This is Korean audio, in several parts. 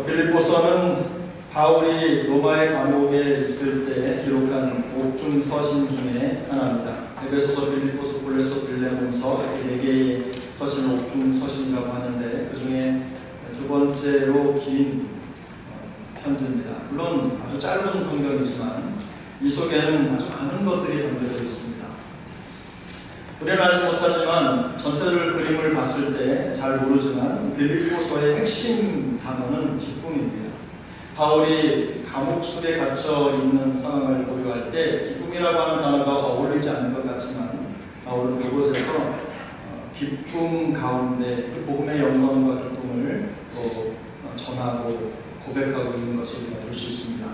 빌립보서는 바울이 로마의 감옥에 있을 때 기록한 옥중 서신 중에 하나입니다. 에베소서, 빌립보서, 골로새, 빌레몬서 이 4개의 서신을 옥중 서신이라고 하는데 그 중에 두 번째로 긴 편지입니다. 물론 아주 짧은 성경이지만 이 속에는 아주 많은 것들이 담겨져 있습니다. 우리는 알지 못하지만 전체를 그림을 봤을 때 잘 모르지만 빌립보서의 핵심 단어는 기쁨입니다. 바울이 감옥 속에 갇혀 있는 상황을 고려할 때 기쁨이라고 하는 단어가 어울리지 않는 것 같지만 바울은 그곳에서 기쁨 가운데 그 복음의 영광과 기쁨을 전하고 고백하고 있는 것을 우리가 볼 수 있습니다.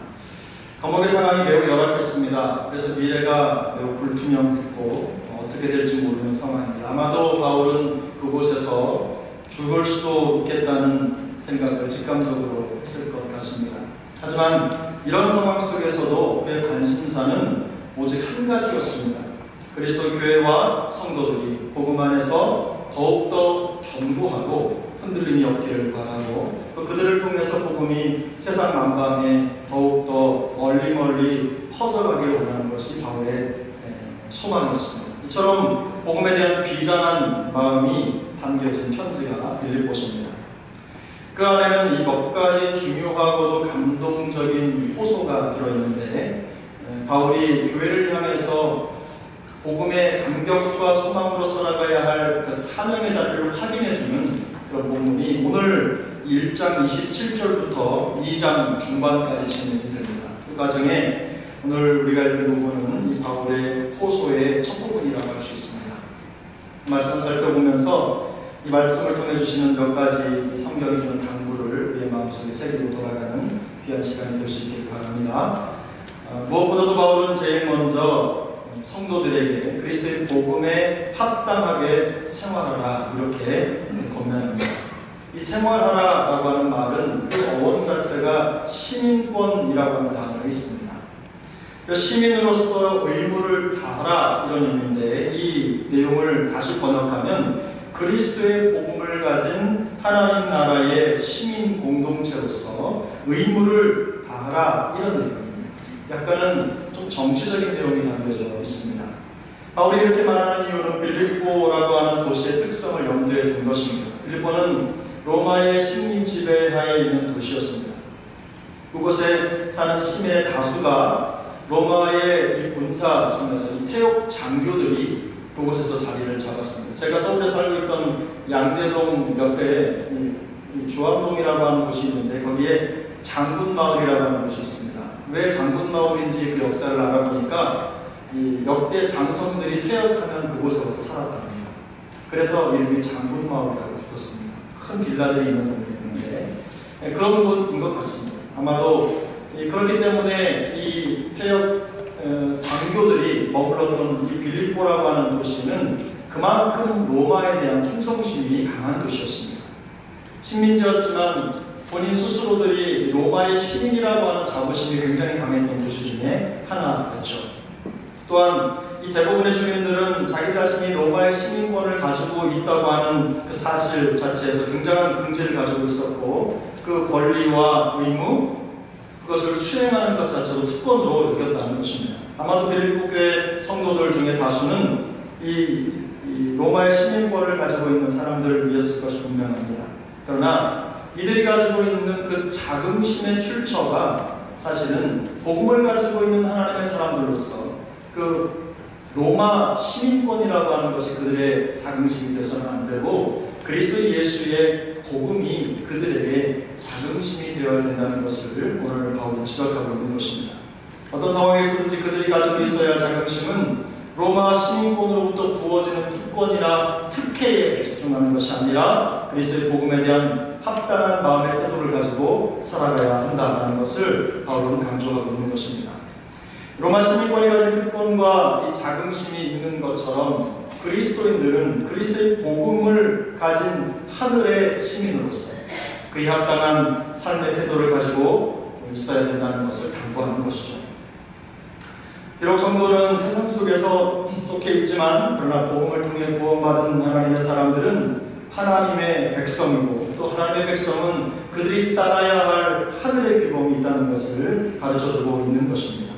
감옥의 상황이 매우 열악했습니다. 그래서 미래가 매우 불투명했고 어떻게 될지 모르는 상황입니다. 아마도 바울은 그곳에서 죽을 수도 있겠다는 생각을 직감적으로 했을 것 같습니다. 하지만 이런 상황 속에서도 그의 관심사는 오직 한 가지였습니다. 그리스도 교회와 성도들이 복음 안에서 더욱더 견고하고 흔들림이 없기를 바라고 또 그들을 통해서 복음이 세상 만방에 더욱더 멀리 퍼져가기를 원하는 것이 바울의 소망이었습니다. 이처럼 복음에 대한 비장한 마음이 담겨진 편지가 빌립보서입니다. 그 안에는 이 몇 가지 중요하고도 감동적인 호소가 들어있는데 바울이 교회를 향해서 복음의 감격과 소망으로 살아가야 할 그 사명의 자리를 확인해주는 그런 본문이 오늘 1장 27절부터 2장 중반까지 진행이 됩니다. 그 과정에 오늘 우리가 읽은 부분은 이 바울의 호소의 첫 부분이라고 할 수 있습니다. 말씀 살펴보면서 이 말씀을 통해 주시는 몇 가지 성경이 주는 당부를 우리의 마음속에 새기고 돌아가는 귀한 시간이 될 수 있기를 바랍니다. 무엇보다도 바울은 제일 먼저 성도들에게 그리스도의 복음에 합당하게 생활하라 이렇게 권면합니다. 이 생활하라라고 하는 말은 그 어원 자체가 시민권이라고 하는 단어가 있습니다. 시민으로서 의무를 다하라 이런 의미인데 이 내용을 다시 번역하면 그리스도의 복음을 가진 하나님 나라의 시민 공동체로서 의무를 다하라 이런 내용입니다. 약간은 좀 정치적인 내용이 담겨져 있습니다. 바울이 이렇게 말하는 이유는 빌립보라고 하는 도시의 특성을 염두에 둔 것입니다. 빌립보는 로마의 식민 지배하에 있는 도시였습니다. 그곳에 사는 시민의 다수가 로마의 이 군사 중에서 이 태역 장교들이 그곳에서 자리를 잡았습니다. 제가 서울에 살고 있던 양재동 옆에 주암동이라고 하는 곳이 있는데 거기에 장군마을이라고 하는 곳이 있습니다. 왜 장군마을인지 그 역사를 알아보니까 이 역대 장성들이 퇴역하면 그곳에 와서 살았답니다. 그래서 이름이 장군마을이라고 붙었습니다. 큰 빌라들이 있는 동네인데 그런 곳인 것 같습니다. 아마도 그렇기 때문에 이 퇴역 장교들이 머물렀던 이 빌립보라고 하는 도시는 그만큼 로마에 대한 충성심이 강한 도시였습니다. 식민지였지만 본인 스스로들이 로마의 시민이라고 하는 자부심이 굉장히 강했던 도시 중에 하나였죠. 또한 이 대부분의 주민들은 자기 자신이 로마의 시민권을 가지고 있다고 하는 그 사실 자체에서 굉장한 긍지를 가지고 있었고 그 권리와 의무 그것을 수행하는 것 자체도 특권으로 여겼다는 것입니다. 아마도 빌립보 교회 성도들 중에 다수는 이 로마의 시민권을 가지고 있는 사람들이었을 것이 분명합니다. 그러나 이들이 가지고 있는 그 자긍심의 출처가 사실은 복음을 가지고 있는 하나님의 사람들로서 그 로마 시민권이라고 하는 것이 그들의 자긍심이 되서는 안 되고 그리스도 예수의 복음이 그들에게 자긍심이 되어야 된다는 것을 오늘 바울은 지적하고 있는 것입니다. 어떤 상황에서든지 그들이 가지고 있어야 할 자긍심은 로마 시민권으로부터 부어지는 특권이나 특혜에 집중하는 것이 아니라 그리스도의 복음에 대한 합당한 마음의 태도를 가지고 살아가야 한다는 것을 바울은 강조하고 있는 것입니다. 로마 시민권이 가진 특권과 이 자긍심이 있는 것처럼 그리스도인들은 그리스도의 복음을 가진 하늘의 시민으로서 그에 합당한 삶의 태도를 가지고 있어야 된다는 것을 당부하는 것이죠. 비록 성도는 세상 속에서 속해 있지만 그러나 복음을 통해 구원받은 하나님의 사람들은 하나님의 백성이고 또 또 하나님의 백성은 그들이 따라야 할 하늘의 규범이 있다는 것을 가르쳐주고 있는 것입니다.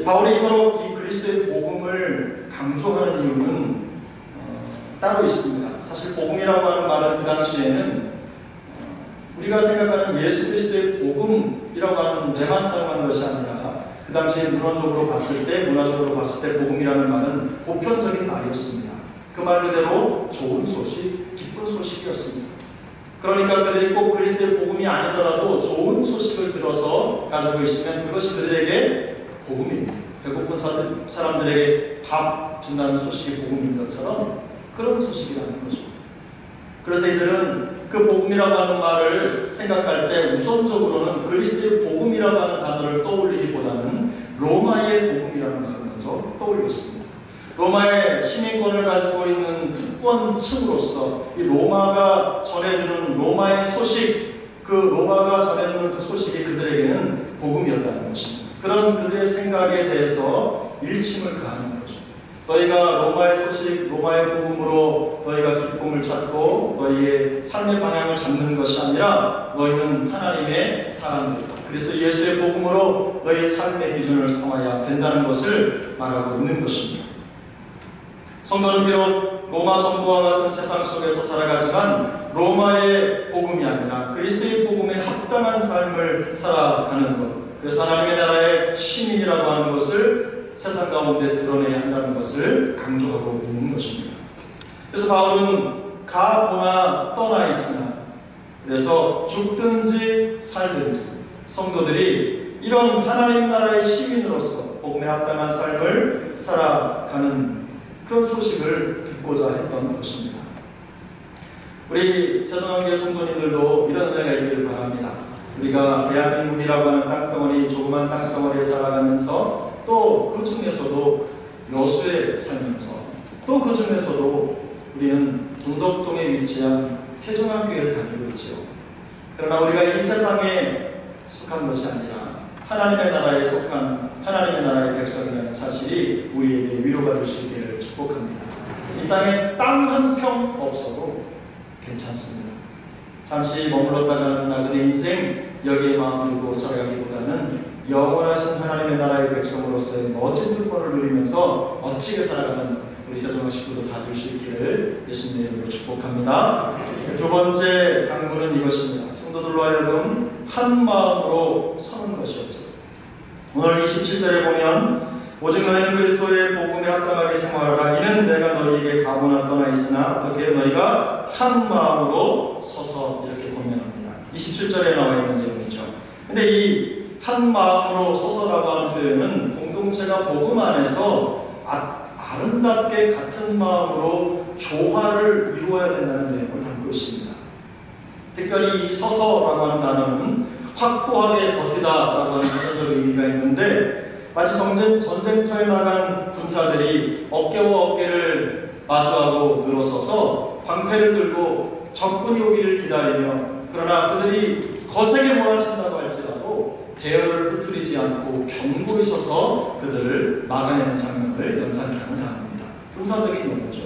바울이 이토록 이 그리스도의 복음을 강조하는 이유는 따로 있습니다. 사실 복음이라고 하는 말은 그 당시에는 우리가 생각하는 예수 그리스도의 복음이라고 하는 데만 사용한 것이 아니라 그 당시에 문화적으로 봤을 때 복음이라는 말은 보편적인 말이었습니다. 그 말 그대로 좋은 소식, 기쁜 소식이었습니다. 그러니까 그들이 꼭 그리스도의 복음이 아니더라도 좋은 소식을 들어서 가지고 있으면 그것이 그들에게 복음입니다. 배고픈 사람들에게 밥 준다는 소식이 복음인 것처럼 그런 소식이라는 거죠. 그래서 이들은 그 복음이라고 하는 말을 생각할 때 우선적으로는 그리스도의 복음이라고 하는 단어를 떠올리기보다는 로마의 복음이라는 말을 먼저 떠올렸습니다. 로마의 시민권을 가지고 있는 특권층으로서 이 로마가 전해주는 로마의 소식, 그 로마가 전해주는 그 소식이 그들에게는 복음이었다는 것입니다. 그런 그들의 생각에 대해서 일침을 가하는 거죠. 너희가 로마의 소식, 로마의 복음으로 너희가 기쁨을 찾고 너희의 삶의 방향을 잡는 것이 아니라 너희는 하나님의 사람들이다. 그리스도 예수의 복음으로 너희의 삶의 기준을 삼아야 된다는 것을 말하고 있는 것입니다. 성도는 비록 로마 정부와 같은 세상 속에서 살아가지만 로마의 복음이 아니라 그리스도의 복음에 합당한 삶을 살아가는 것, 그래서 하나님의 나라의 시민이라고 하는 것을 세상 가운데 드러내야 한다는 것을 강조하고 있는 것입니다. 그래서 바울은 가보나 떠나 있으나, 그래서 죽든지 살든지 성도들이 이런 하나님 나라의 시민으로서 복음에 합당한 삶을 살아가는 그런 소식을 듣고자 했던 것입니다. 우리 세종교회 성도님들도 이런 은혜가 있기를 바랍니다. 우리가 대한민국이라고 하는 땅덩어리, 조그만 땅덩어리에 살아가면서 또 그 중에서도 여수에 살면서 또 그 중에서도 우리는 동덕동에 위치한 세종교회를 다니고 있지요. 그러나 우리가 이 세상에 속한 것이 아니라 하나님의 나라에 속한 하나님의 나라의 백성이라는 사실이 우리에게 위로가 될 수 있기를 축복합니다. 이 땅에 땅 한 평 없어도 괜찮습니다. 잠시 머물렀다가는 나그네 인생 여기에 마음 두고 살아가기보다는 영원하신 하나님의 나라의 백성으로서의 멋진 특권을 누리면서 멋지게 살아가는 우리 세종화 식구도 다 될 수 있기를 예수님의 이름으로 축복합니다. 두 번째 당부는 이것입니다. 성도들로 하여금 한 마음으로 서는 것이었어요. 오늘 27절에 보면 오직 너희는 그리스도의 복음에 합당하게 생활하라. 이는 내가 너희에게 가보나 떠나 있으나 어떻게 너희가 한 마음으로 서서 이렇게 권면합니다. 27절에 나와 있는 내용이죠. 근데 이 한 마음으로 서서라고 하는 표현은 공동체가 복음 안에서 아름답게 같은 마음으로 조화를 이루어야 된다는 내용을 담고 있습니다. 특별히 이 서서라고 하는 단어는 확고하게 버티다라고 하는 사전적 의미가 있는데, 마치 전쟁터에 나간 군사들이 어깨와 어깨를 마주하고 늘어서서 방패를 들고 적군이 오기를 기다리며, 그러나 그들이 거세게 몰아친다고 할지라도 대열을 흐트리지 않고 견고히 서서 그들을 막아내는 장면을 연상케 하는 단어입니다. 군사적인 용어죠.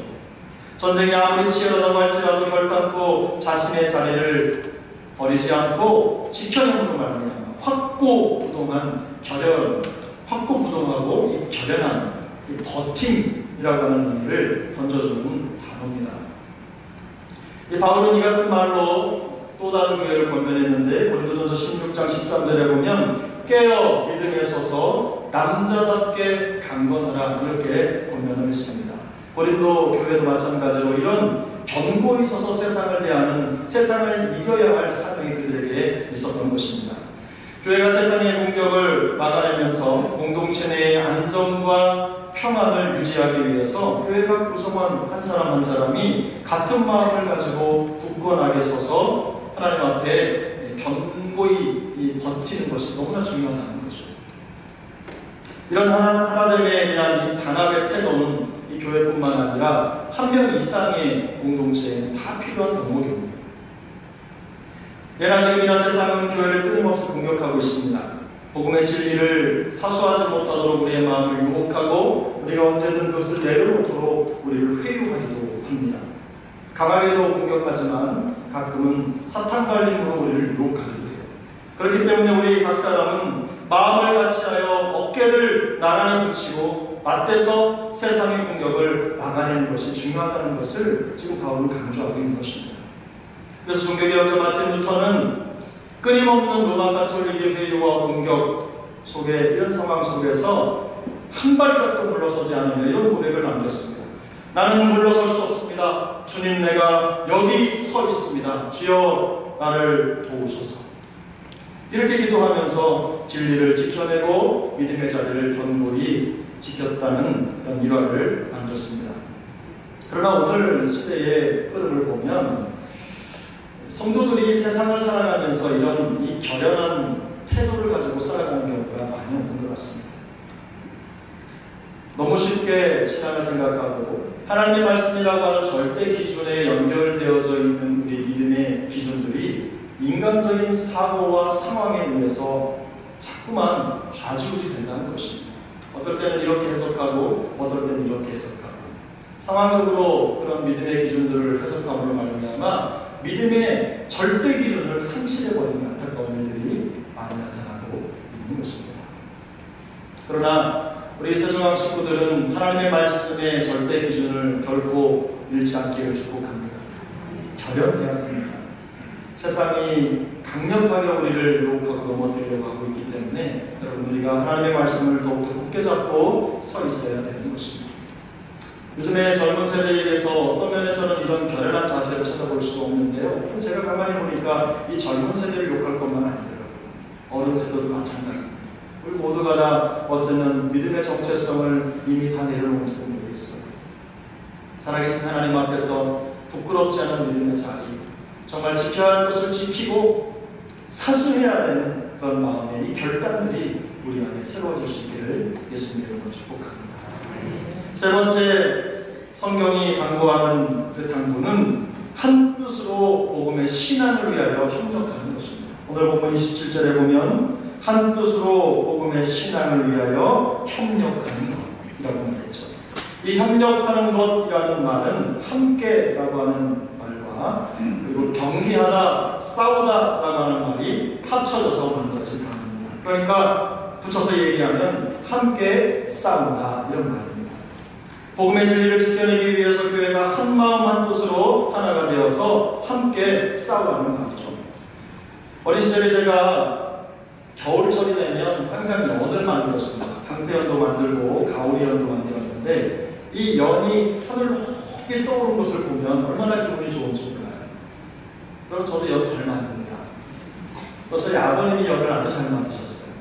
전쟁이 아무리 치열하다고 할지라도 결단코 자신의 자리를 버리지 않고 지켜내므로 말미암아 확고부동하고 이 결연한 이 버팀이라고 하는 의미를 던져주는 단어입니다. 이 바울은 이 같은 말로 또 다른 교회를 권면했는데, 고린도전서 16장 13절에 보면 깨어 믿음에 서서 남자답게 강건하라 이렇게 권면을 했습니다. 고린도 교회도 마찬가지로 이런 견고히 서서 세상을 대하는, 세상을 이겨야 할 사명이 그들에게 있었던 것입니다. 교회가 세상의 공격을 막아내면서 공동체 내의 안정과 평안을 유지하기 위해서 교회 각 구성원 한 사람 한 사람이 같은 마음을 가지고 굳건하게 서서 하나님 앞에 견고히 버티는 것이 너무나 중요하다는 거죠. 이런 하나님에 대한 이 단합의 태도는 이 교회뿐만 아니라 한 명 이상의 공동체에는 다 필요한 덕목입니다. 예나 지금이나 세상은 교회를 끊임없이 공격하고 있습니다. 복음의 진리를 사수하지 못하도록 우리의 마음을 유혹하고 우리가 언제든 그것을 내려놓도록 우리를 회유하기도 합니다. 강하게도 공격하지만 가끔은 사탄 발림으로 우리를 유혹하기도 해요. 그렇기 때문에 우리 각 사람은 마음을 같이하여 어깨를 나란히 붙이고 맞대서 세상의 공격을 막아내는 것이 중요하다는 것을 지금 바울은 강조하고 있는 것입니다. 그래서 종교개혁자 마틴 루터는 끊임없는 로마 가톨릭의 회유와 공격 속에 이런 상황 속에서 한 발짝도 물러서지 않으며 이런 고백을 남겼습니다. 나는 물러설 수 없습니다. 주님, 내가 여기 서 있습니다. 주여 나를 도우소서. 이렇게 기도하면서 진리를 지켜내고 믿음의 자리를 견고히 지켰다는 그런 일화를 남겼습니다. 그러나 오늘 시대의 흐름을 보면 성도들이 세상을 살아가면서 이런 이 결연한 태도를 가지고 살아가는 경우가 많이 없는 것 같습니다. 너무 쉽게 신앙을 생각하고 하나님의 말씀이라고 하는 절대 기준에 연결되어져 있는 우리 믿음의 기준들이 인간적인 사고와 상황에 의해서 자꾸만 좌지우지 된다는 것입니다. 어떨 때는 이렇게 해석하고 어떨 때는 이렇게 해석하고 상황적으로 그런 믿음의 기준들을 해석함으로 말미암아 믿음의 절대 기준을 상실해버리는 안타까운 일들이 많이 나타나고 있는 것입니다. 그러나 우리 세종학 식구들은 하나님의 말씀의 절대 기준을 결코 잃지 않기를 축복합니다. 결연해야 합니다. 세상이 강력하게 우리를 유혹하고 넘어뜨리려고 하고 있기 때문에 여러분 우리가 하나님의 말씀을 더욱더 굳게 잡고 서 있어야 되는 것입니다. 요즘에 젊은 세대에게서 어떤 면에서는 이런 결연한 자세를 찾아볼 수 없는데요. 제가 가만히 보니까 이 젊은 세대를 욕할 것만 아니더라고요. 어른 세대도 마찬가지입니다. 우리 모두가 다 어쩌면 믿음의 정체성을 이미 다 내려놓은지도 모르겠어요. 살아계신 하나님 앞에서 부끄럽지 않은 믿음의 자리, 정말 지켜야 할 것을 지키고 사수해야 되는 그런 마음의 이 결단들이 우리 안에 새로워질 수 있기를 예수님 이름으로 축복합니다. 세 번째 성경이 당부하는 그 당부는 한 뜻으로 복음의 신앙을 위하여 협력하는 것입니다. 오늘 본문 27절에 보면 한 뜻으로 복음의 신앙을 위하여 협력하는 것이라고 말했죠. 이 협력하는 것이라는 말은 함께라고 하는 말과 그리고 경기하다, 싸우다라고 하는 말이 합쳐져서 만들어진 단어입니다. 그러니까 붙여서 얘기하면 함께 싸운다 이런 말입니다. 복음의 진리를 지켜내기 위해서 교회가 한 마음 한 뜻으로 하나가 되어서 함께 싸우는 말이죠. 어린 시절에 제가 겨울철이 되면 항상 연을 만들었습니다. 방패연도 만들고 가오리연도 만들었는데 이 연이 하늘로 높이 떠오르는 것을 보면 얼마나 기분이 좋은지 몰라요. 그럼 저도 연 잘 만듭니다. 또 저희 아버님이 연을 아주 잘 만드셨어요.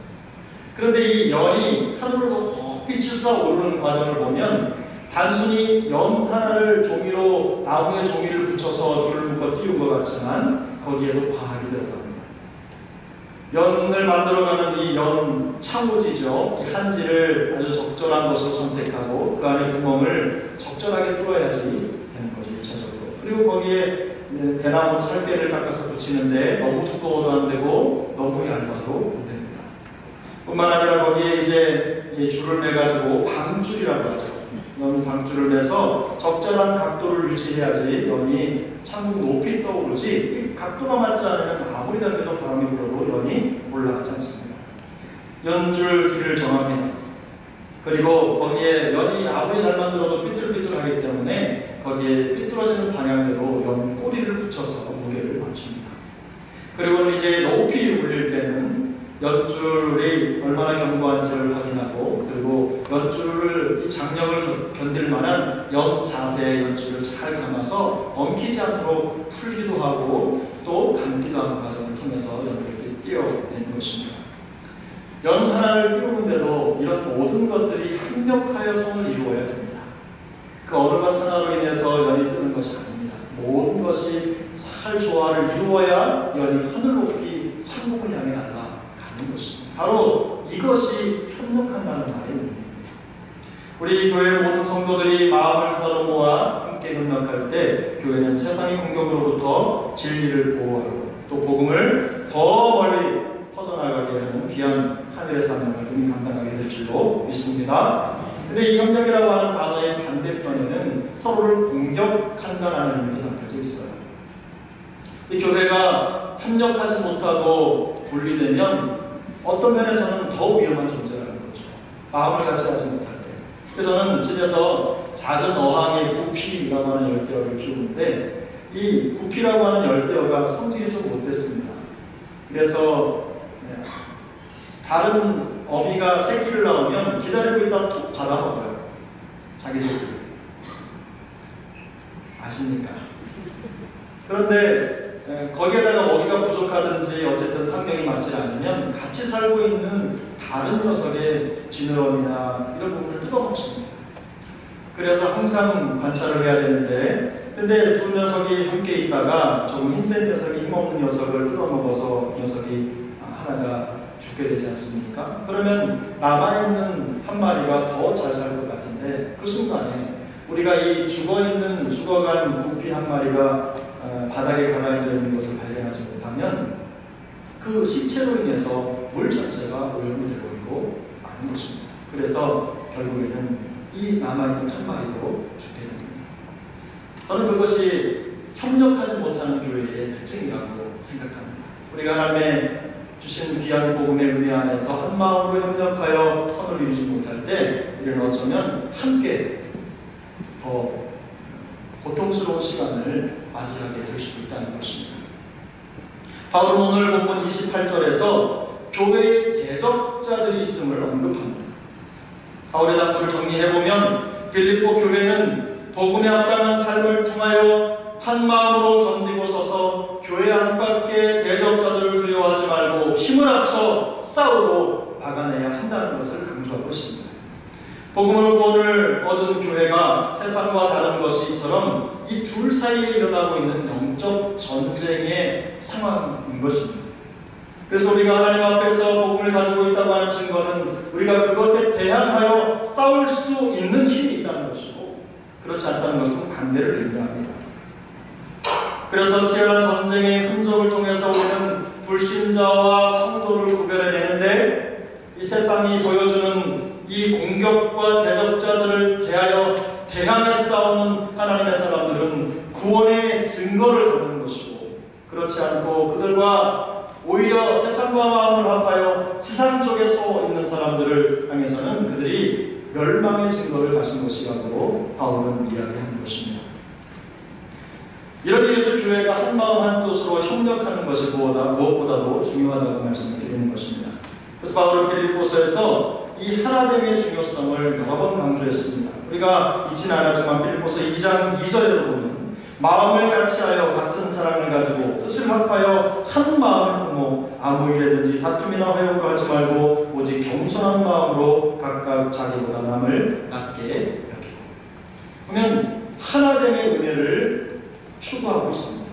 그런데 이 연이 하늘로 높이 치솟아 오르는 과정을 보면 단순히 연 하나를 종이로 나무에 종이를 붙여서 줄을 묶어 띄운 것 같지만 거기에도 과학이 들어갑니다. 연을 만들어가는 이 연 창호지죠. 이 한지를 아주 적절한 것을 선택하고 그 안에 구멍을 적절하게 뚫어야지 되는 거죠. 1차적으로. 그리고 거기에 대나무 살개를 깎아서 붙이는데 너무 두꺼워도 안 되고 너무 얇아도 안 됩니다. 뿐만 아니라 거기에 이제 줄을 매가지고 방줄이라고 하죠. 연 방줄을 내서 적절한 각도를 유지해야지 연이 창문 높이 떠오르지 이 각도가 맞지 않으면 아무리 당겨도 바람이 불어도 연이 올라가지 않습니다. 연줄 길이를 정합니다. 그리고 거기에 연이 아무리 잘 만들어도 삐뚤삐뚤하기 때문에 거기에 삐뚤어지는 방향대로 연 꼬리를 붙여서 무게를 맞춥니다. 그리고 이제 높이 올릴 때는 연줄이 얼마나 견고한지를 확인하고 그리고 연줄을 이 장력을 견딜 만한 연 자세의 연줄을 잘 감아서 엉키지 않도록 풀기도 하고 또 감기도 하는 과정을 통해서 연을 띄워내는 것입니다. 연 하나를 띄우는데도 이런 모든 것들이 협력하여 선을 이루어야 됩니다. 그 어느 것 하나로 인해서 연이 뜨는 것이 아닙니다. 모든 것이 잘 조화를 이루어야 연이 하늘 높이 천국을 향해 날아가는 것입니다. 바로 이것이 협력한다는 말의 의미입니다. 우리 교회 모든 성도들이 마음을 하나로 모아 함께 협력할 때 교회는 세상의 공격으로부터 진리를 보호하고 또 복음을 더 멀리 퍼져나가게 하는 귀한 하늘의 사명을 능히 감당하게 될 줄로 믿습니다. 근데 이 협력이라고 하는 단어의 반대편에는 서로를 공격한다는 의미도 담겨져 있어요. 이 교회가 협력하지 못하고 분리되면 어떤 면에서는 더 위험한 존재라는 거죠. 마음을 같이 하지 못할 때. 그래서 저는 집에서 작은 어항의 구피라고 하는 열대어를 키우는데, 이 구피라고 하는 열대어가 성질이 좀 못됐습니다. 그래서 다른 어미가 새끼를 낳으면 기다리고 있다가 톡 받아먹어요. 자기 새끼. 아십니까? 그런데 거기에다가 먹이가 부족하든지 어쨌든 환경이 맞지 않으면 같이 살고 있는 다른 녀석의 지느러미나 이런 부분을 뜯어먹습니다. 그래서 항상 관찰을 해야 되는데, 근데 두 녀석이 함께 있다가 조금 힘센 녀석이 힘없는 녀석을 뜯어먹어서 녀석이 하나가 죽게 되지 않습니까? 그러면 남아있는 한 마리가 더 잘 살 것 같은데, 그 순간에 우리가 이 죽어간 구피 한 마리가 바닥에 가라앉아 있는 것을 발견하지 못하면 그 시체로 인해서 물 전체가 오염이 되고 있고 많은 것입니다. 그래서 결국에는 이 남아있는 한 마리도 죽게 됩니다. 저는 그것이 협력하지 못하는 교회의 특징이라고 생각합니다. 우리가 하나님의 주신 귀한 복음의 은혜 안에서 한 마음으로 협력하여 선을 이루지 못할 때 우리는 어쩌면 함께 더 고통스러운 시간을 맞이하게 될 수도 있다는 것입니다. 바울은 오늘 본문 28절에서 교회의 대적자들이 있음을 언급합니다. 바울의 답을 정리해보면 빌립보 교회는 복음에 합당한 삶을 통하여 한 마음으로 던지고 서서 교회 안팎의 대적자들을 두려워하지 말고 힘을 합쳐 싸우고 막아내야 한다는 것을 강조하고 있습니다. 복음으로 구원을 얻은 교회가 세상과 다른 것이처럼 이 둘 사이에 일어나고 있는 영적 전쟁의 상황인 것입니다. 그래서 우리가 하나님 앞에서 복음을 가지고 있다고 하는 증거는 우리가 그것에 대항하여 싸울 수 있는 힘이 있다는 것이고, 그렇지 않다는 것은 반대를 의미합니다. 그래서 치열한 전쟁의 흔적을 통해서 우리는 불신자와 성도를 구별해내는데, 이 세상이 보여주는 이 공격과 대적자들을 대항해 싸우는 하나님의 사람들은 구원의 증거를 갖는 것이고, 그렇지 않고 그들과 오히려 세상과 마음을 합하여 세상 쪽에 서 있는 사람들을 향해서는 그들이 멸망의 증거를 가진 것이라고 바울은 이야기하는 것입니다. 이러기 위해서 교회가 한마음 한뜻으로 협력하는 것이 무엇보다도 중요하다고 말씀을 드리는 것입니다. 그래서 바울은 빌립보서에서 이 하나됨의 중요성을 여러 번 강조했습니다. 우리가 잊지는 않았지만 빌립보서 2장 2절에도 보면 마음을 같이하여 같은 사랑을 가지고 뜻을 합하여 한 마음을 품어 아무 일에든지 다툼이나 회오를 하지 말고 오직 겸손한 마음으로 각각 자기보다 남을 낮게 여기고. 그러면 하나됨의 은혜를 추구하고 있습니다.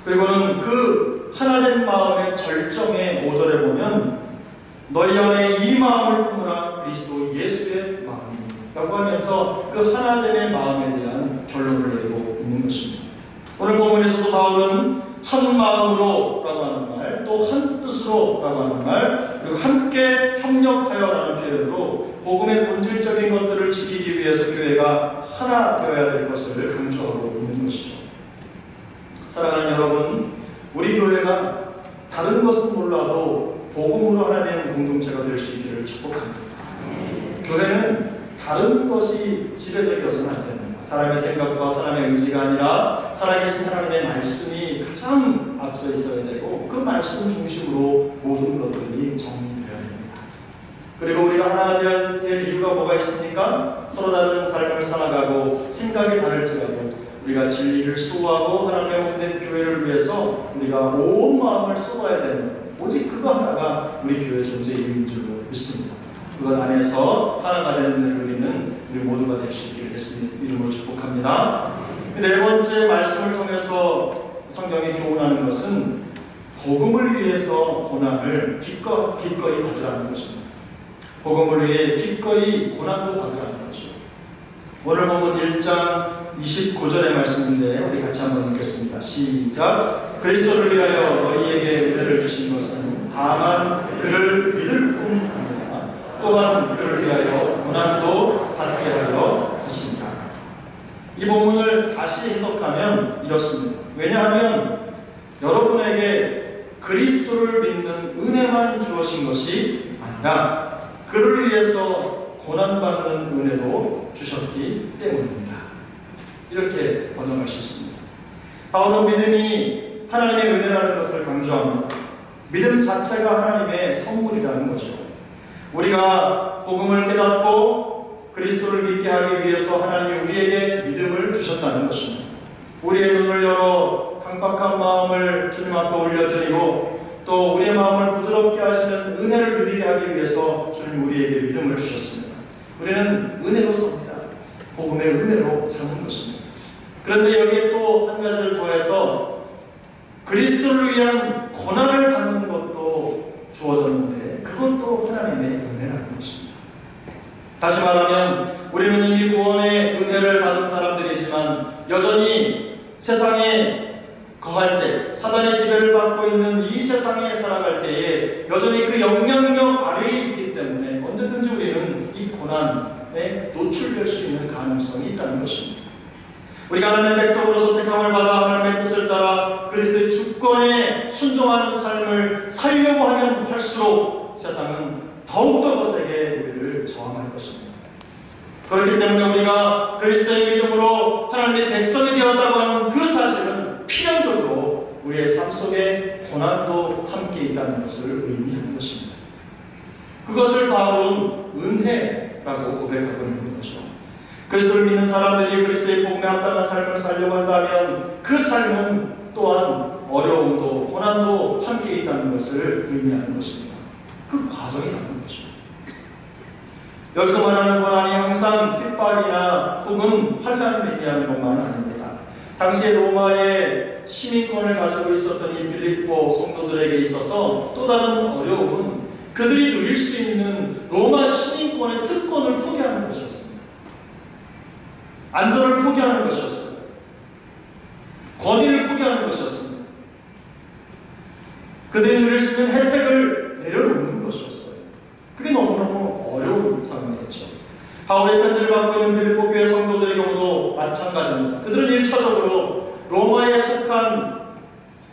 그리고는 그 하나된 마음의 절정의 5절에 보면 너희 안에 이 마음을 품으라 그리스도 예수의 마음이라고 하면서 그 하나됨의 마음에 대한 결론을 내리고 있는 것입니다. 오늘 본문에서도 바울은 한 마음으로 라고 하는 말, 또 한 뜻으로 라고 하는 말, 그리고 함께 협력하여 라는 표현으로 복음의 본질적인 것들을 지키기 위해서 교회가 하나 되어야 될 것을 강조하고 있는 것이죠. 사랑하는 여러분, 우리 교회가 다른 것은 몰라도 복음으로 하나 된 공동체가 될 수 있기를 축복합니다. 교회는 다른 것이 지배적이어서는 안 됩니다. 사람의 생각과 사람의 의지가 아니라 살아계신 하나님의 말씀이 가장 앞서 있어야 되고, 그 말씀 중심으로 모든 것들이 정리되어야 됩니다. 그리고 우리가 하나가 되어야 될 이유가 뭐가 있습니까? 서로 다른 삶을 살아가고 생각이 다를지라도 우리가 진리를 수호하고 하나님의 몸된 교회를 위해서 우리가 온 마음을 쏟아야 되는 것, 오직 그거 하나가 우리 교회 존재의 이유인 줄로 믿습니다. 그것 안에서 하나가 되는 을 누리는 우리 모두가 될 수 있기를 예수님 이름으로 축복합니다. 네 번째 말씀을 통해서 성경이 교훈하는 것은 복음을 위해서 고난을 기꺼이 받으라는 것입니다. 복음을 위해 기꺼이 고난도 받으라는 것이죠. 오늘 본문 1장 29절의 말씀인데 우리 같이 한번 읽겠습니다. 시작. 그리스도를 위하여 너희에게 은혜를 주신 것은 다만 그를 믿을 뿐 아니라 또한 그를 위하여 고난도 받게 하려 하십니다. 이 본문을 다시 해석하면 이렇습니다. 왜냐하면 여러분에게 그리스도를 믿는 은혜만 주어진 것이 아니라 그를 위해서 고난받는 은혜도 주셨기 때문입니다. 이렇게 번역할 수 있습니다. 바울은 믿음이 하나님의 은혜라는 것을 강조합니다. 믿음 자체가 하나님의 선물이라는 거죠. 우리가 복음을 깨닫고 그리스도를 믿게 하기 위해서 하나님이 우리에게 믿음을 주셨다는 것입니다. 우리의 눈을 열어 강박한 마음을 주님 앞에 올려드리고 또 우리의 마음을 부드럽게 하시는 은혜를 누리게 하기 위해서 주님 우리에게 믿음을 주셨습니다. 우리는 은혜로 삽니다. 복음의 은혜로 사는 것입니다. 그런데 여기에 또 한 가지를 더해서 그리스도를 위한 고난을 받는 것도 주어졌는데 그것도 하나님의 은혜라는 것입니다. 다시 말하면 우리는 이미 구원의 은혜를 받은 사람들이지만 여전히 세상에 거할 때, 사단의 지배를 받고 있는 이 세상에 살아갈 때에 여전히 그 영향력 아래에 있기 때문에 언제든지 우리는 이 고난에 노출될 수 있는 가능성이 있다는 것입니다. 우리가 하나님의 백성으로서 택함을 받아 하나님의 뜻을 따라 그리스도의 주권에 순종하는 삶을 살려고 하면 할수록 세상은 더욱더 거세게 우리를 저항할 것입니다. 그렇기 때문에 우리가 그리스도의 믿음으로 하나님의 백성이 되었다고 하는 그 사실은 필연적으로 우리의 삶 속에 고난도 함께 있다는 것을 의미하는 것입니다. 그것을 바울은 은혜라고 고백하고 있는 거죠. 그리스도를 믿는 사람들이 그리스도의 복음에 합당한 삶을 살려고 한다면 그 삶은 또한 어려움도 고난도 함께 있다는 것을 의미하는 것입니다. 그 과정이라는 거죠. 여기서 말하는 고난이 항상 핍박이나 혹은 환난을 의미하는 것만은 아닙니다. 당시에 로마의 시민권을 가지고 있었던 이 빌립보 성도들에게 있어서 또 다른 어려움은 그들이 누릴 수 있는 로마 시민권의 특권을 포기하는 것이었습니다. 안전을 포기하는 것이었어요. 권위를 포기하는 것이었습니다. 그들이 누릴 수 있는 혜택을 내려놓는 것이었어요. 그게 너무너무 어려운 상황이었죠. 바울의 편지를 받고 있는 빌립보 교회 성도들의 경우도 마찬가지입니다. 그들은 1차적으로 로마에 속한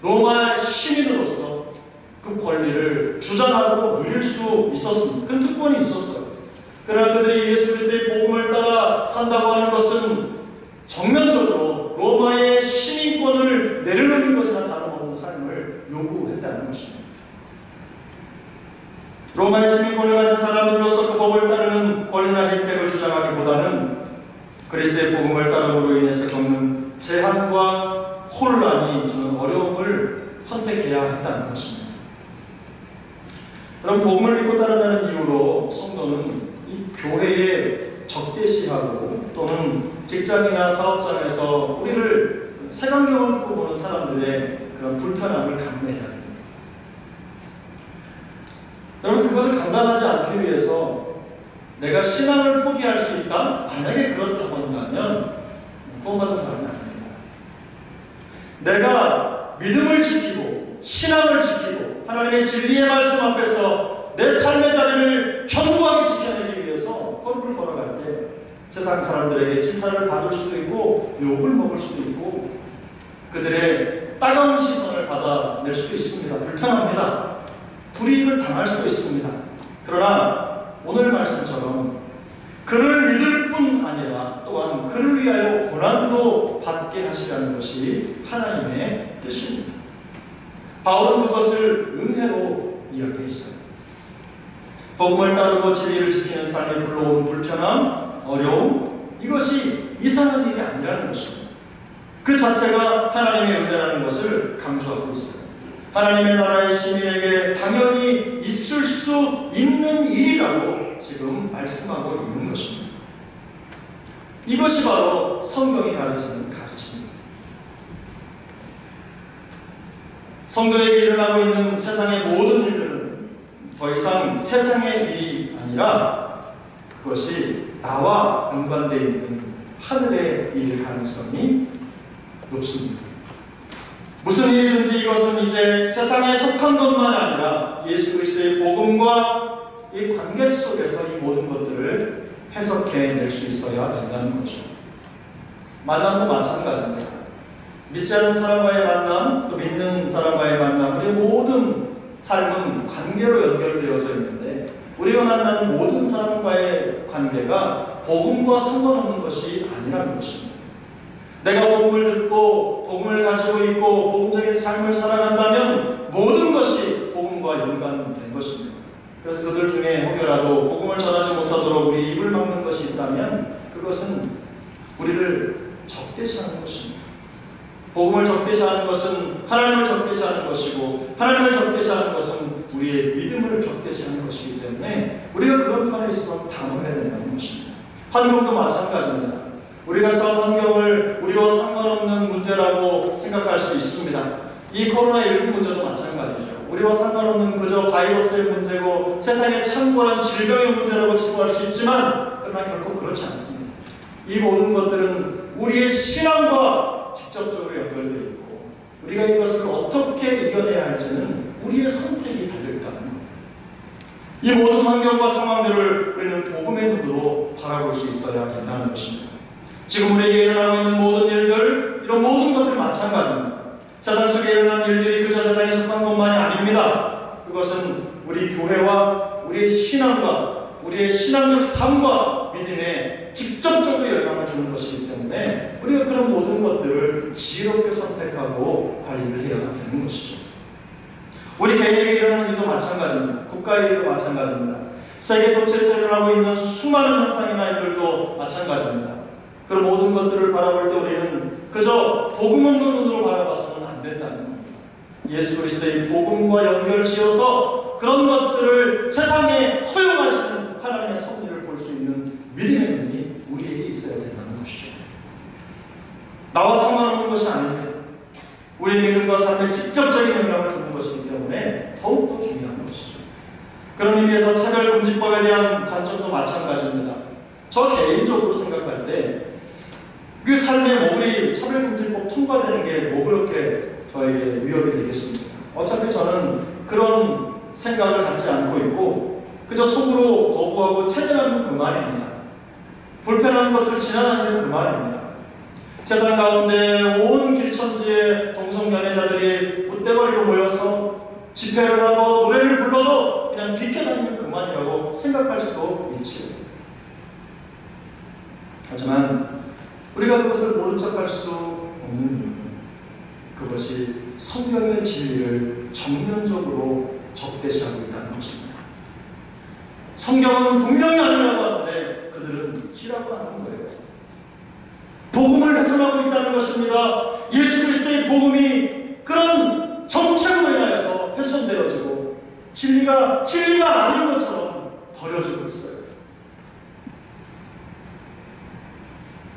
로마 시민으로서 그 권리를 주장하고 누릴 수 있었습니다. 그 특권이 있었어요. 그러나 그들이 예수 그리스도의 복음을 따라 산다고 하는 것은 정면적으로 로마의 시민권을 내려놓는 것이나 다름없는 삶을 요구했다는 것입니다. 로마의 시민권을 가진 사람들로서 그 법을 따르는 권리나 혜택을 주장하기보다는 그리스도의 복음을 따름으로 인해서 겪는 제한과 혼란이 주는 어려움을 선택해야 했다는 것입니다. 그럼 복음을 믿고 따른다는 이유로 성도는 이 교회에 적대시하고 또는 직장이나 사업장에서 우리를 색안경을 끼고 보는 사람들의 그런 불편함을 감내해야 됩니다. 여러분, 그것을 감당하지 않기 위해서 내가 신앙을 포기할 수 있다? 만약에 그렇다고 한다면 구원받은 사람이 아닙니다. 내가 믿음을 지키고 신앙을 지키고 하나님의 진리의 말씀 앞에서 내 삶의 자리를 견고하게 지켜내기 위해서 걸음을 걸어갈 때 세상 사람들에게 질타를 받을 수도 있고 욕을 먹을 수도 있고 그들의 따가운 시선을 받아낼 수도 있습니다. 불편합니다. 불이익을 당할 수도 있습니다. 그러나 오늘 말씀처럼 그를 믿을 뿐 아니라 또한 그를 위하여 고난도 받게 하시라는 것이 하나님의 뜻입니다. 바울은 그것을 은혜로 이야기했어요. 복음을 따르고 진리를 지키는 삶에 불러온 불편함, 어려움, 이것이 이상한 일이 아니라는 것입니다. 그 자체가 하나님의 은혜라는 것을 강조하고 있어요. 하나님의 나라의 시민에게 당연히 있을 수 있는 일이라고 지금 말씀하고 있는 것입니다. 이것이 바로 성경이 가르치는 가르침입니다. 성도에게 일어나고 있는 세상의 모든 일들은 더 이상 세상의 일이 아니라 그것이 나와 연관되어 있는 하늘의 일 가능성이 높습니다. 무슨 일이든지 이것은 이제 세상에 속한 것만 아니라 예수 그리스도의 복음과 이 관계 속에서 이 모든 것들을 해석해낼 수 있어야 된다는 거죠. 만남도 마찬가지입니다. 믿지 않는 사람과의 만남, 또 믿는 사람과의 만남, 우리의 모든 삶은 관계로 연결되어져 있는데 우리가 만나는 모든 사람과의 관계가 복음과 상관없는 것이 아니라는 것입니다. 내가 복음을 듣고 복음을 가지고 있고 복음적인 삶을 살아간다면 모든 것이 복음과 연관된 것입니다. 그래서 그들 중에 혹여라도 복음을 전하지 못하도록 우리 입을 막는 것이 있다면 그것은 우리를 적대시하는 것입니다. 복음을 적대시하는 것은 하나님을 적대시하는 것이고 하나님을 적대시하는 것은 우리의 믿음을 적대시하는 것이기 때문에 우리가 그런 편에 있어서 단호해야 된다는 것입니다. 환경도 마찬가지입니다. 우리가 저 환경을 우리와 상관없는 문제라고 생각할 수 있습니다. 이 코로나19 문제도 마찬가지죠. 우리와 상관없는 그저 바이러스의 문제고 세상에 창궐한 질병의 문제라고 치부할 수 있지만 그러나 결코 그렇지 않습니다. 이 모든 것들은 우리의 신앙과 직접적으로 연결되어 있고 우리가 이것을 어떻게 이겨내야 할지는 우리의 선택이 달려있다는 겁니다. 이 모든 환경과 상황들을 우리는 복음의 눈으로 바라볼 수 있어야 된다는 것입니다. 지금 우리에게 일어나고 있는 모든 일들, 이런 모든 것들 마찬가지입니다. 세상 속에 일어나는 일들이 그저 세상에 속한 것만이 아닙니다. 그것은 우리 교회와 우리의 신앙과 우리의 신앙적 삶과 믿음에 직접적으로 영향을 주는 것이기 때문에 우리가 그런 모든 것들을 지혜롭게 선택하고 관리를 해야 되는 것이죠. 우리 개인에게 일어나는 일도 마찬가지입니다. 국가의 일도 마찬가지입니다. 세계 도처에서 일어나고 있는 수많은 현상이나 일들도 마찬가지입니다. 그런 모든 것들을 바라볼 때 우리는 그저 복음 없는 눈으로 바라봐서는 안 된다는 겁니다. 예수 그리스도의 복음과 연결지어서 그런 것들을 세상에 허용하시는 하나님의 섭리를 볼 수 있는 믿음의 눈이 우리에게 있어야 된다는 것이죠. 나와 상관없는 것이 아닙니다. 우리의 믿음과 삶에 직접적인 영향을 주는 것이기 때문에 더욱더 중요한 것이죠. 그런 의미에서 차별금지법에 대한 관점도 마찬가지입니다. 저 개인적으로 생각할 때 그 삶에 우리 차별금지법 통과되는 게 뭐 그렇게 저에게 위협이 되겠습니까? 어차피 저는 그런 생각을 갖지 않고 있고 그저 속으로 거부하고 체념하면 그만입니다. 불편한 것들 지나다니면 그만입니다. 세상 가운데 온 길천지의 동성연애자들이 웃대거리로 모여서 집회를 하고 노래를 불러도 그냥 비켜다니면 그만이라고 생각할 수도 있지요. 하지만 우리가 그것을 모른 척할 수 없는 이유는 그것이 성경의 진리를 정면적으로 적대시하고 있다는 것입니다. 성경은 분명히 아니라고 하는데 그들은 희라고 하는 거예요. 복음을 훼손하고 있다는 것입니다. 예수 그리스도의 복음이 그런 정책으로 인하여서 훼손되어지고 진리가 아닌 것처럼 버려지고 있어요.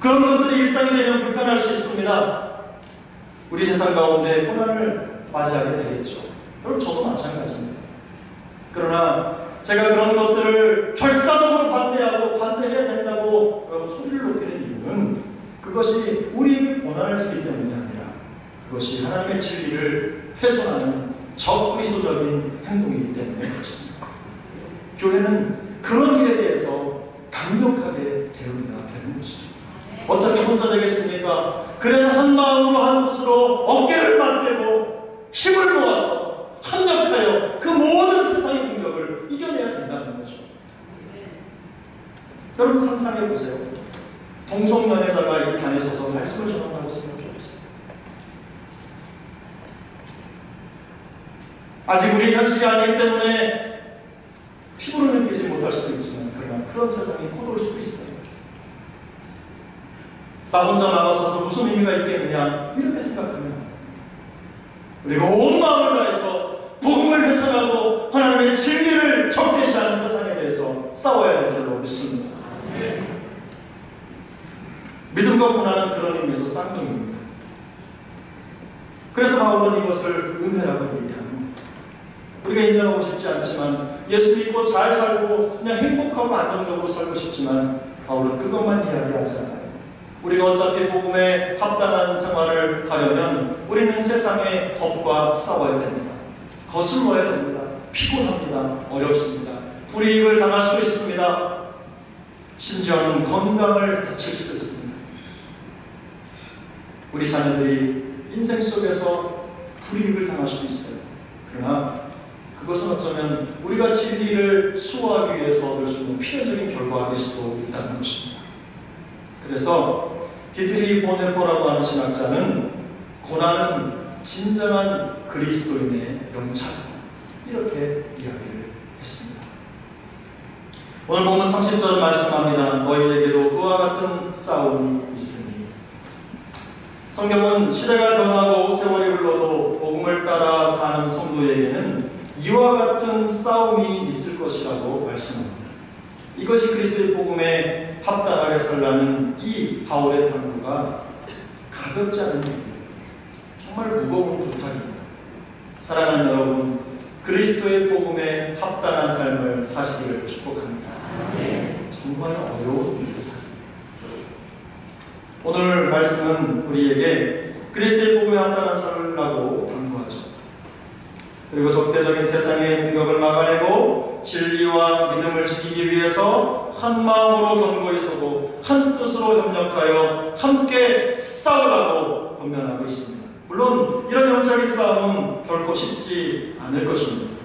그런 것들이 일상이 되면 불편할 수 있습니다. 우리 세상 가운데 고난을 맞이하게 되겠죠. 그럼 저도 마찬가지입니다. 그러나 제가 그런 것들을 결사적으로 반대해야 된다고 소리를 높이는 이유는 그것이 우리에게 고난을 주기 때문이 아니라 그것이 하나님의 진리를 훼손하는 적그리스도적인 행동이기 때문에 그렇습니다. 교회는 그런 일에 대해서 강력하게 대응해야 되는 것이죠. 어떻게 혼자 되겠습니까? 그래서 한 마음으로 한 뜻으로 어깨를 맞대고 힘을 모아서 합력하여 그 모든 세상의 공격을 이겨내야 된다는 거죠. 여러분 상상해 보세요. 동성연애자가 이 단에 서서 말씀을 전한다고 생각해 보세요. 아직 우리 현실이 아니기 때문에 피부로 느끼지 못할 수도 있지만 그러나 그런 세상이 곧 올 수도 있어요. 나 혼자 나가서서 무슨 의미가 있겠느냐 이렇게 생각합니다. 우리가 온 마음을 다해서 복음을 훼손하고 하나님의 진리를 적대시하는 세상에 대해서 싸워야 할 줄로 믿습니다. 믿음과 고난은 그런 의미에서 쌍둥이입니다. 그래서 바울은 이것을 은혜라고 얘기합니다. 우리가 인정하고 싶지 않지만 예수 믿고 잘 살고 그냥 행복하고 안정적으로 살고 싶지만 바울은 그것만 이야기하지 않아요. 우리가 어차피 복음에 합당한 생활을 하려면 우리는 세상의 법과 싸워야 됩니다. 거슬러야 됩니다. 피곤합니다. 어렵습니다. 불이익을 당할 수 있습니다. 심지어는 건강을 다칠 수도 있습니다. 우리 자녀들이 인생 속에서 불이익을 당할 수도 있어요. 그러나 그것은 어쩌면 우리가 진리를 수호하기 위해서 얻을 수 있는 필연적인 결과일 수도 있다는 것입니다. 그래서 디트리 보네포라고 하는 신학자는 고난은 진정한 그리스도인의 영차다, 이렇게 이야기를 했습니다. 오늘 보면 30절 말씀합니다. 너희에게도 그와 같은 싸움이 있으니. 성경은 시대가 변하고 세월이 흘러도 복음을 따라 사는 성도에게는 이와 같은 싸움이 있을 것이라고 말씀합니다. 이것이 그리스도의 복음에 합당하게 살라는 이 바울의 당부가 가볍지 않은 일입니다. 정말 무거운 부탁입니다. 사랑하는 여러분, 그리스도의 복음에 합당한 삶을 사시기를 축복합니다. 정말 어려운 일입니다. 오늘 말씀은 우리에게 그리스도의 복음에 합당한 삶을 살라고 당부하죠. 그리고 적대적인 세상의 공격을 막아내고 진리와 믿음을 지키기 위해서 한 마음으로 견고히 서고 한 뜻으로 협력하여 함께 싸우라고 권면하고 있습니다. 물론 이런 영적인 싸움은 결코 쉽지 않을 것입니다.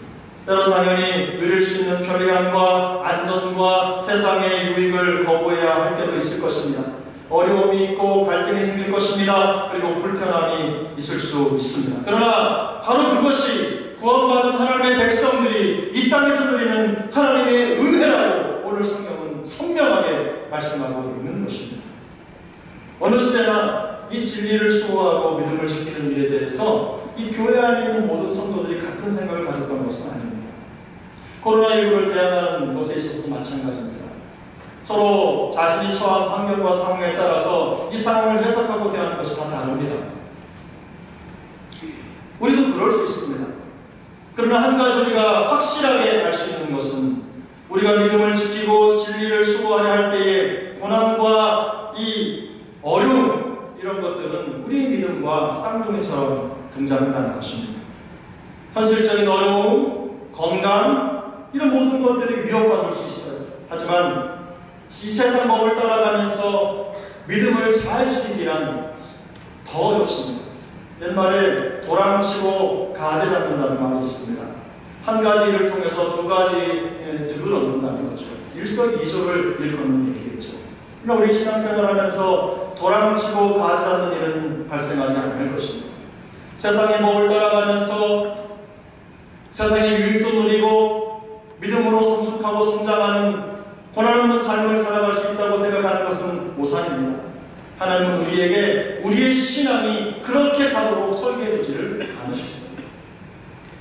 때론 당연히 누릴 수 있는 편리함과 안전과 세상의 유익을 거부해야 할 때도 있을 것입니다. 어려움이 있고 갈등이 생길 것입니다. 그리고 불편함이 있을 수 있습니다. 그러나 바로 그것이 구원받은 하나님의 백성들이 이 땅에서 누리는 하나님의 은혜라고 오늘 성경은 선명하게 말씀하고 있는 것입니다. 어느 시대나 이 진리를 수호하고 믿음을 지키는 일에 대해서 이 교회 안에 있는 모든 성도들이 같은 생각을 가졌던 것은 아닙니다. 코로나19를 대항하는 것에 있어서도 마찬가지입니다. 서로 자신이 처한 환경과 상황에 따라서 이 상황을 해석하고 대하는 것이 다 다릅니다. 우리도 그럴 수 있습니다. 그러나 한 가지 우리가 확실하게 알 수 있는 것은 우리가 믿음을 지키고 진리를 수호하려 할 때에 고난과 이 어려움, 이런 것들은 우리의 믿음과 쌍둥이처럼 등장한다는 것입니다. 현실적인 어려움, 건강, 이런 모든 것들이 위협받을 수 있어요. 하지만 이 세상 법을 따라가면서 믿음을 잘 지키기란 더 어렵습니다. 옛말에 도랑치고 가지 잡는다는 말이 있습니다. 한 가지 일을 통해서 두 가지 득을 얻는다는 거죠. 일석이조를 일컫는 얘기겠죠. 그러나 우리 신앙생활하면서 도랑치고 가지 잡는 일은 발생하지 않을 것입니다. 세상의 법을 따라가면서 세상의 유익도 누리고 믿음으로 성숙하고 성장하는 고난 없는 삶을 살아갈 수 있다고 생각하는 것은 오산입니다. 하나님은 우리에게 우리의 신앙이 그렇게 가도록 설계해 두지를 않으셨습니다.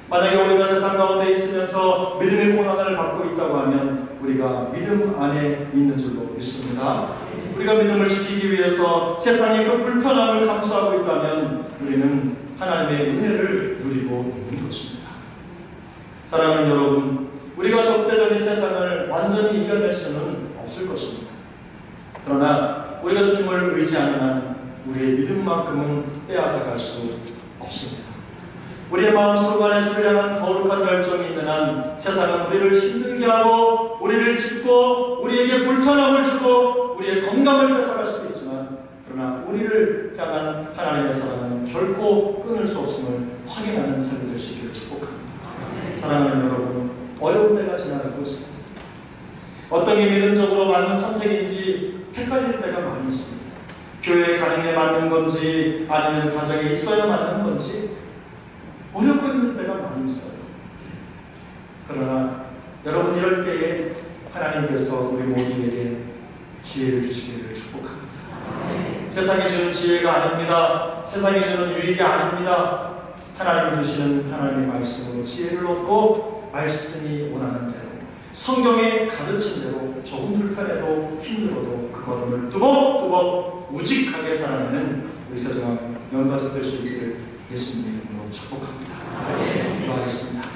만약에 우리가 세상 가운데 있으면서 믿음의 고난을 받고 있다고 하면 우리가 믿음 안에 있는 줄로 믿습니다. 우리가 믿음을 지키기 위해서 세상의 그 불편함을 감수하고 있다면 우리는 하나님의 은혜를 누리고 있는 것입니다. 사랑하는 여러분, 우리가 적대적인 세상을 완전히 이겨낼 수는 없을 것입니다. 그러나 우리가 주님을 의지하는 한 우리의 믿음만큼은 빼앗아갈 수 없습니다. 우리의 마음속 안에 주를 향한 거룩한 열정이 있는 한 세상은 우리를 힘들게 하고 우리를 짚고 우리에게 불편함을 주고 우리의 건강을 뺏어갈 수도 있지만, 그러나 우리를 향한 하나님의 사랑은 결코 끊을 수 없음을 확인하는 삶이 될 수 있기를 축복합니다. 사랑하는 여러분, 어려운 때가 지나가고 있습니다. 어떤 게 믿음적으로 맞는 선택인지 헷갈릴 때가 많이 있습니다. 교회에 가는 게 맞는 건지 아니면 가정에 있어야 맞는 건지 어렵고 힘들 때가 많이 있어요. 그러나 여러분, 이럴 때에 하나님께서 우리 모두에게 지혜를 주시기를 축복합니다. 세상이 주는 지혜가 아닙니다. 세상이 주는 유익이 아닙니다. 하나님이 주시는 하나님의 말씀으로 지혜를 얻고 말씀이 원하는 대로, 성경의 가르친 대로 조금 불편해도 힘들어도 그 걸음을 뚜벅뚜벅 우직하게 살아내는 우리 세종학 영가족 될 수 있기를 예수님 이름으로 축복합니다. 기도하겠습니다.